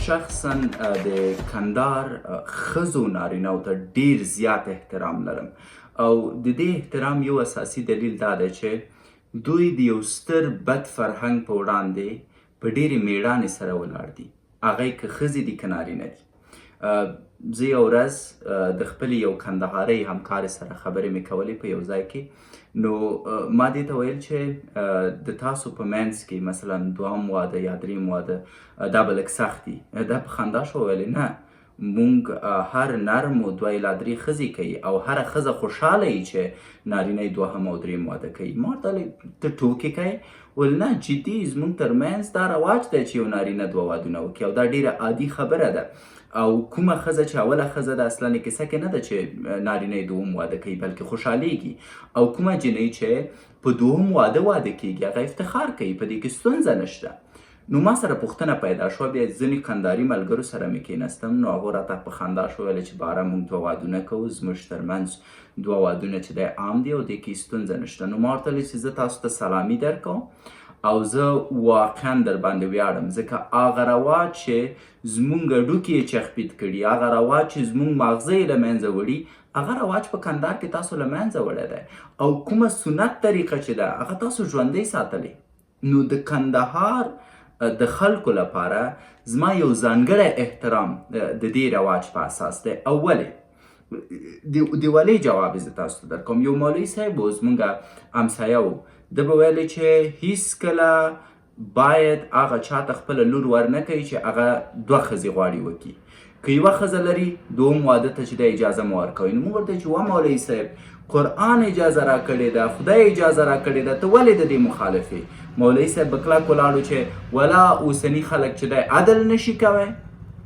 شخصا د کندهار ښځو نارینهو ته ډیر زیات احترام لرم او د دې احترام یو اساسي دلیل دا دی چې دوی د یو ستر بد فرهنګ په وړاندې په ډیرې میړانې سره ولاړ دي، هغه یې که ښځې دي که نارینه دي. زه یو ورځ د خپلې یو کندهارۍ همکارې سره خبرې مې کولې په یو ځای کې، نو ما دې ته ویل چې د تاسو په منځ کې مثلا دوهم واده یا دریم واده دا به لږ سخت دي. دا په خندا شو، ویلې نه، مونږ هر نر مو دوه الا درې ښځې کوي او هره ښځه خوشحاله وي چې نارینه یې دوهم او دریم واده کوي. ما ورته ویل ته ټوکې کوې؟ ویل نه، جدي زموږ ترمنځ دا رواج دی چې یو نارینه دوه وادونه وکړي او دا ډیره عادي خبره ده. او کومه ښځه چې اوله ښځه ده اصلا کیسه کې نه ده چې نارینه یې دوم واده کوي بلکې خوشحالیږي، او کومه جنۍ چې په دوم واده کیږي هغه افتخار کوي، په دې کې ستونزه نشته. نو ما سره پوښتنه پیدا شوه، بیا ځینې کندهاري ملګرو سره مې کېناستم، نو هغو راته په خندا شو، ویله چې باره موږ دوه وادونه کوو، زموږ ترمنځ دوه وادونه چې دی عام دي او دې کې ستونزه نشته. نو ما ورته ویل چې زه تاسو ته سلامي درکوم او زه واقعا در باندې ویاړم، ځکه هغه رواج چې زموږ هډوکي یې چخپید کړي، هغه رواج چې زموږ ماغزه یې له منځه وړي، هغه رواج په کندهار کې تاسو له منځه وړی دی، او کومه سنت طریقه چې ده هغه تاسو ژوندۍ ساتلی. نو د کندهار د خلکو لپاره زما یو ځانګړی احترام د دې رواج په اساس دی. او ولې د ولې جواب زه تاسو ته درکوم. یو مولوي صاحب و، زموږ همسایه و، ده به ویلی چې هیڅکله باید هغه چاته خپله لور ورنه کوي چې هغه دوه ښځې غواړي وکړي. که یوه ښځه لري دوم واده ته چې دی اجازه مه ورکوئ. نو موږ ورته چې وا مولوي صاحب، قرآن اجازه راکړې ده، خدای اجازه راکړې ده، ته ولې د دې مخالف یې؟ مولوي صاحب به کلک ولاړو چې ولا اوسني خلک چې دی عدل نشي کوی.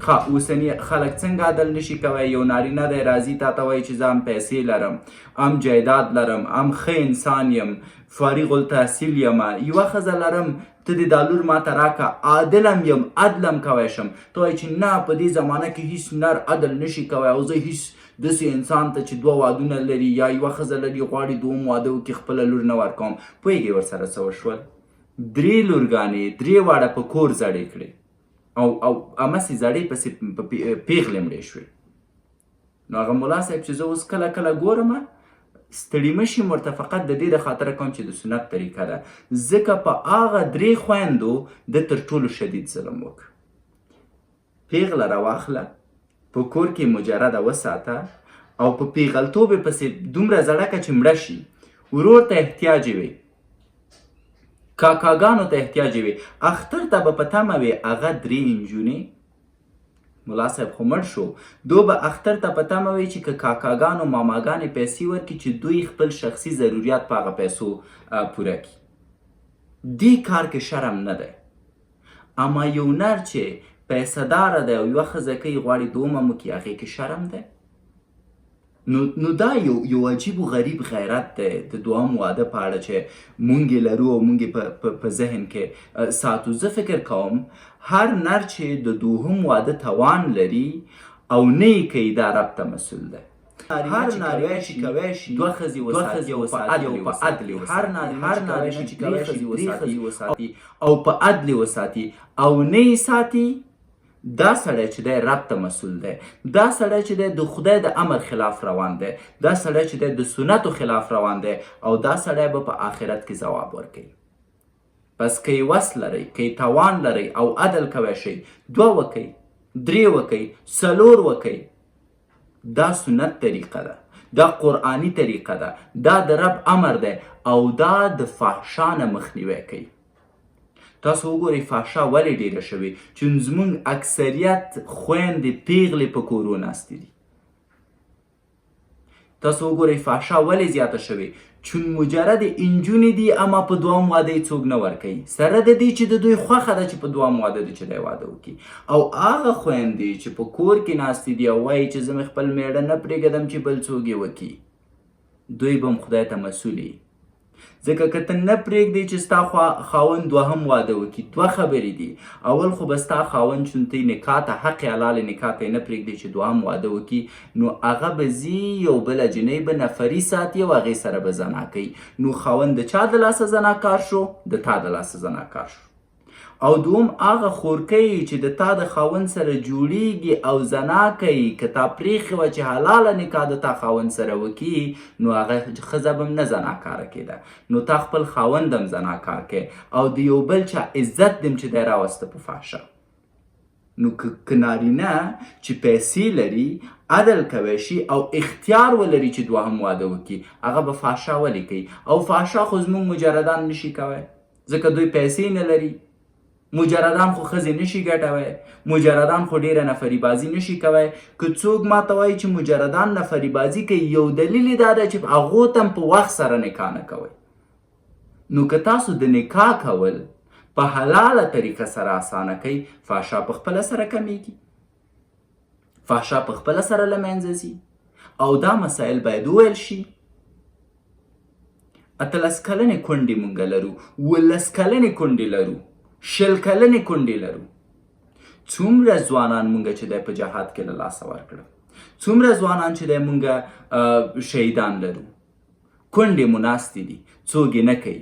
ښه، اوسني خلک څنګه عدل نشي کوی؟ یو نارینه دی راځي تا ته وایي چې زه هم پیسې لرم، هم جایداد لرم، هم ښه انسان یم، فارغ التحصیل یم، یوه ښځه لرم، ته دې دا لور ماته راکړه، عادلم یم، عدلم کوی شم. ته وایي چې نه، په دې زمانه کې هیڅ نر عدل نشي کوی او زه هیڅ داسې انسان ته چې دوه وادونه لري یا یوه ښځه لري غواړي دوم واده وکړي خپله لور نه ورکوم. پوهېږې ورسره څه وشول؟ درې لورګانې درې واړه په کور زړې کړې او همسې زړې پسې پیغلې مړې شوې. نو هغه ملا صاحب چې زه اوس کله کله ګورم ستړي مه شي، ورته فقط د دې د خاطره کوم چې د سنت طریقه ده، ځکه په هغه درې خویندو د تر ټولو شدید ظلم وکړ. پیغله راواخله، په کور کې مجرده وساته او په پیغلتوب یې پسې دومره زړکه چې مړه شي، ورور ته احتیاج وي، کاکاګانو ته احتیاج وي، اختر ته به په تمه وي هغه درې نجونې. ملا صاحب خو مړ شو، دو به اختر ته په تمه وي چې که کاکاګانو ماماګانې پیسې ورکړي چې دوی خپل شخصي ضروریات په هغه پیسو پوره کړي. دې کار کې شرم نه دی. اما یو نر چې پیسه داره دی او یوه ښځه کوي غواړي دومه مو کړي، هغې کې شرم دی. نو دا یو عجیب و غریب غیرت دی د دوهم واده په اړه چې مونږ یې لرو او مونږ یې په ذهن کې ساتو. زه فکر کوم هر نر چې د دوهم واده توان لري او نه یې کوي دا رب ته مسؤل دی. هر نارینه چې کوی شي دوه ښځې وساتي او په عدل وساتي، هر نارینه چې کوی شي درې ښځې وساتي او په عدل وساتي او نه یې ساتي، دا سړی چې دی رب ته مسؤل دی، دا سړی چې دی د خدای د امر خلاف روان دی، دا سړی چې دی د سنتو خلاف روان دی او دا سړی به په آخرت کې ځواب ورکوي. پس که یې وس لرئ، که یې توان لرئ او عدل کوی شئ، دوه وکئ، درې وکئ، څلور وکئ. دا سنت طریقه ده، دا قرآني طریقه ده، دا د رب امر دی او دا د فحشا نه مخنیوی کوي. تاسو وګورئ فحشا ولې ډیره شوې؟ چې زموږ اکثریت خویندې پیغلې په کورو ناستې دي. تاسو وګورئ فحشا ولې زیاته شوې؟ چون مجرد انجونې دي اما په دوهم واده یې څوک نه ورکوي، سره د دې چې د دوی خوښه ده چې په دوهم واده دي چې دی واده وکړي. او هغه خویندې چې په کور کې ناستې دي او وایي چې زه مې خپل میړه نه پرېږدم چې بل څوک یې وکړي، دوی به هم خدای ته مسؤل وي. ځکه که ته نه پرېږدې چې ستا خاوند دوهم واده وکړي، دوه خبرې دي. اول خو به ستا خاوند چون ته نکاح ته حق حلال نکاح ته یې نه پرېږدې چې دوهم واده وکړي، نو هغه به ځي یو بله جنۍ به نفري ساتي او هغې سره به زنا کوي. نو خاوند د چا د لاسه زناکار شو؟ د تا د لاسه زناکار شو. او دوم هغه خورکۍ چې د تا د خاوند سره جوړیږي او زنا کوي که تا پریښې وه چې حلاله نکاح د تا خاوند سره وکړي نو هغه ښځه به هم نه زناکاره کېده نو تا خپل خاوند هم زناکار کې او د یو بل چا عزت دم چې دی راوسته په فحشه نو که نارینه چې پیسې لري عدل کوی شي او اختیار ولري چې دوهم واده وکړي هغه به فحشه ولې کوي او فحشه خو زموږ مجردان نشي کوی ځکه دوی پیسې نه لري مجردان خو ښځې نشي ګټوی مجردان خو ډیره نفري بازي نشي کوی که څوک ماته وایي چې مجردان نفري بازي کوي یو دلیل یې دا ده چې هغو ته هم په وخت سره نکاح نه کوئ نو که تاسو د نکاح کول په حلاله طریقه سره اسانه کوي فحشا په خپله سره کمیږي فحشا په خپله سره له منځه ځي او دا مسایل باید وویل شي 18 کلنې کونډې مونږ لرو 19 کلنې کونډې لرو 20 کلنې کونډې لرو څومره ځوانان مونږ چې دی په جهاد کې له لاسه ورکړه څومره ځوانان چې دی مونږ شهیدان لرو کونډې مو ناستې دي څوک یې نه کوي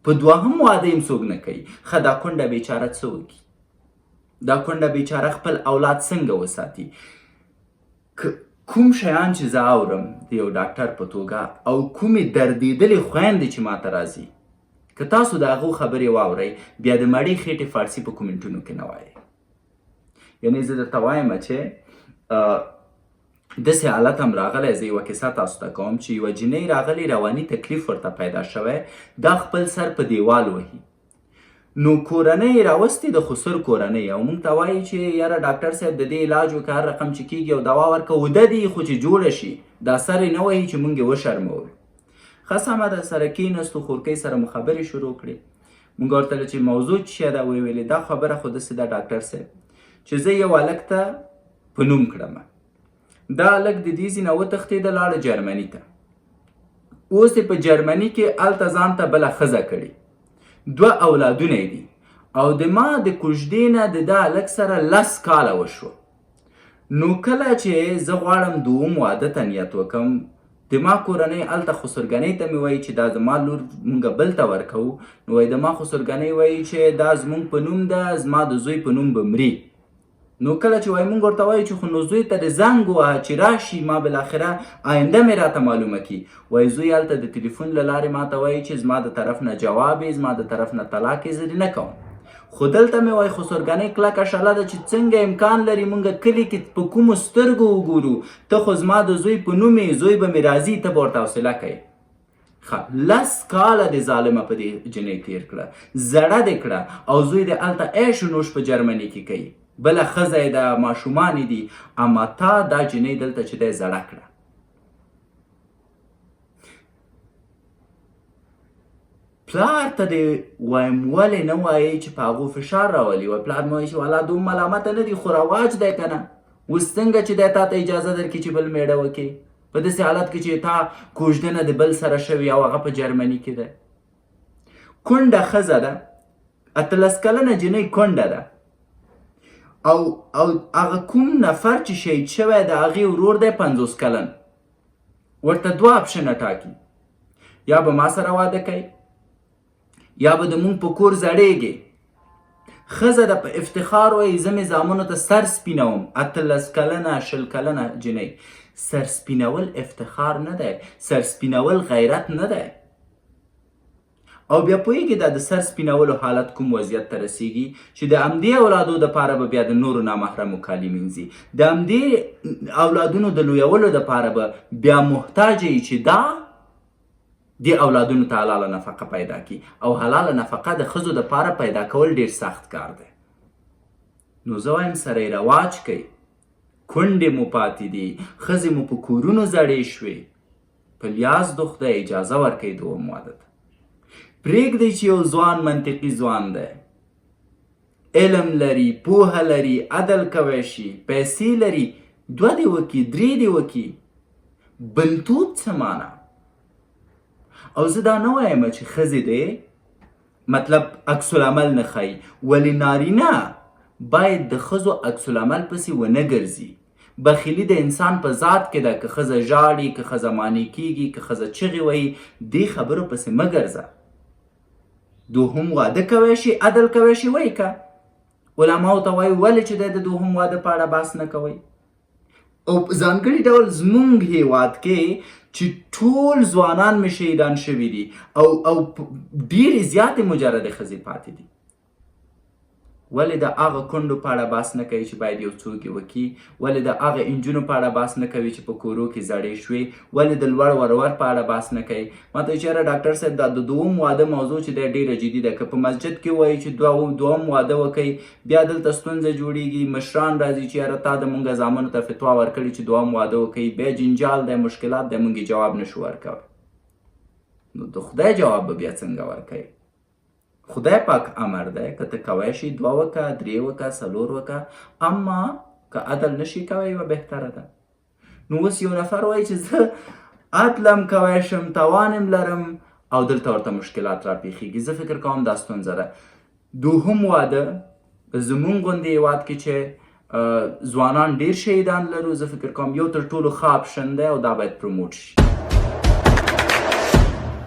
په دوهم واده یې څوک نه کوي ښه دا کونډه بیچاره څه وکړي دا کونډه بیچاره خپل اولاد څنګه وساتي کوم شیان چې زه اورم د یو ډاکټر په توګه او کومې دردېدلې خویندې چې ماته راځي که تاسو د هغو خبرې واورئ بیا د مړې خېټې فارسي په کومنټونو کې نه وایئ یعنې زه درته وایم چې داسې حالت هم راغلی زه یوه کیسه تاسو ته کوم چې یوه جینۍ راغلې رواني تکلیف ورته پیدا شوی دا خپل سر په دیوال وهي نو کورنۍ راوستې د خسر کورنۍ او موږ ته وایي چې یاره ډاکټر صاحب د دې علاج وکړه هر رقم چې کېږي او دوا ورکړه اوده دي خو چې جوړه شي دا سر یې نه وهي چې موږ یې وشرموو ښه سمه ده سره کېناستو خورکۍ سره مو خبرې شروع کړې موږ ورته ویل چې موضوع څه شی ده ویې ویلې دا خبره خو داسې ده ډاکټر صاحب چې زه یو هلک ته په نوم کړم دا هلک د دې ځای نه وتښتېده لاړه جرمني ته اوس یې په جرمني کې هلته ځان ته بله ښځه کړې 2 اولادونه دي او د ما د کوژدې نه د ده هلک سره 10 کاله وشوه نو کله چې زه غواړم دوم واده ته نیت وکړم د ما کورنۍ هلته خسرګنۍ ته مې وایي چې دا زما لور مونږ بل ته ورکوو نو وایي د ما خسرګنۍ وایي چې دا زمونږ په نوم ده زما د زوی په نوم به مري نو کله چې وایي مونږ ورته وایو چې خو نو زوی ته د زنګ ووهه چې راشي ما بالاخره آینده مې راته معلومه کړي وایي زوی هلته د تلیفون له لارې ماته وایي چې زما د طرف نه جواب یې زما د طرف نه طلاق یې زه دې نه کوم خو دلته مې وایي خسرګنۍ کلکه شله ده چې څنګه امکان لري مونږ کلي کې په کومو سترګو وګورو ته خو زما د زوی په نوم یې زوی به مې راځي ته به ورته حوصله کوې ښه 10 کاله د ظالمه په دې جنۍ تېر کړه زړه دې کړه او زوی دې هلته عیش و نوش په جرمني کې کوي بله ښځه یې ده ماشومان یې دي اما تا دا جنۍ دلته چې دی زړه کړه پلار ته دې وایم ولې نه وایي چې په هغو فشار راولي و پلار مې وایي چې والا دوم ملامته نه دي خو رواج دی که نه اوس څنګه چې دی تا ته اجازه درکړي چې بل میړه وکړي په داسې حالت کې چې تا کوژدنه د بل سره شوي او هغه په جرمني کې ده کونډه ښځه ده 18 کلنه جنۍ کونډه ده او هغه کوم نفر چې شهید شوی د هغې ورور دی 50 کلن ورته 2 اپشنه ټاکي یا به ما سره واده کوي یا به د مونږ په کور زړېږي ښځه ده په افتخار وایي زه مې زامنو ته سر سپینوم 18 کلنه 20 کلنه جنۍ سر سپینول افتخار نه دی سر سپینول غیرت نه دی او بیا پوهېږي دا د سر سپینولو حالت کوم وضعیت ته رسیږي چې د همدې اولادو دپاره به بیا د نورو نامحرمو کالي مینځي د همدې اولادونو د لویولو دپاره به بیا محتاجه یي چې دا دې اولادونو ته حلاله نفقه پیدا کړي او حلاله نفقه د ښځو دپاره پیدا کول ډېر سخت کار دی نو زه وایم سره یې رواج کوي کونډې مو پاتې دي ښځې مو په کورونو زړې شوې په لیاز د خدای اجازه ورکوي دوم واده ته پرېږدئ چې یو ځوان منطقي ځوان دی علم لري پوهه لري عدل کوی شي پیسې لري 2 دې وکړي 3 دې وکړي بنتوب څه معنا او زه دا نه وایم چې ښځې دی مطلب عکس العمل نه ښایي ولې نارینه باید د ښځو عکس العمل پسې ونه ګرځي بخیلي د انسان په ذات کې ده که ښځه ژاړي که ښځه مانع کېږي که ښځه چغې وهي دې خبرو پسې مه ګرځه دوهم واده کوی شي عدل کوی شي وایي که علماو ته وایي ولې چې دی د دوهم واده په اړه بحث نه کوئ او په ځانګړي ډول زموږ هیواد کې چې ټول ځوانان مې شهیدان شوي دي او ډېرې زیاتې مجردې ښځې پاتې دي ولې د هغه کونډو په اړه بحث نه کوي چې باید یو څوک یې وکړي ولې د هغه انجونو په اړه بحث نه کوي چې په کورو کې زړې شوې ولې د لوړ ورور په اړه بحث نه کوي ما ته چېرې ډاکټر صاحب دا د دوم واده موضوع چې دی ډېره جدي ده که په مسجد کې وایي چې دوم واده وکړئ بیا دلته ستونزه جوړیږي مشران راځي چې یاره تا د مونږ زامنو ته فتوا ورکړي چې دوم واده وکړئ بیا جنجال دی مشکلات دی مونږ جواب نشو ورکوی نو د خدای جواب به بیا څنګه ورکوي خدای پاک امر دی که ته کوی شي 2 وکه 3 وکه 4 وکه اما که عدل نشي کوی یوه بهتره ده نو اوس یو نفر وایي چې زه عدلم کوی شم توانم لرم او دلته ورته مشکلات راپېښېږي زه فکر کوم دا ستونزه ده دوهم واده زمونږ غوندې هېواد کې چې ځوانان ډېر شهیدان لرو زه فکر کوم یو تر ټولو ښه اپشن دی او دا باید پروموټ شي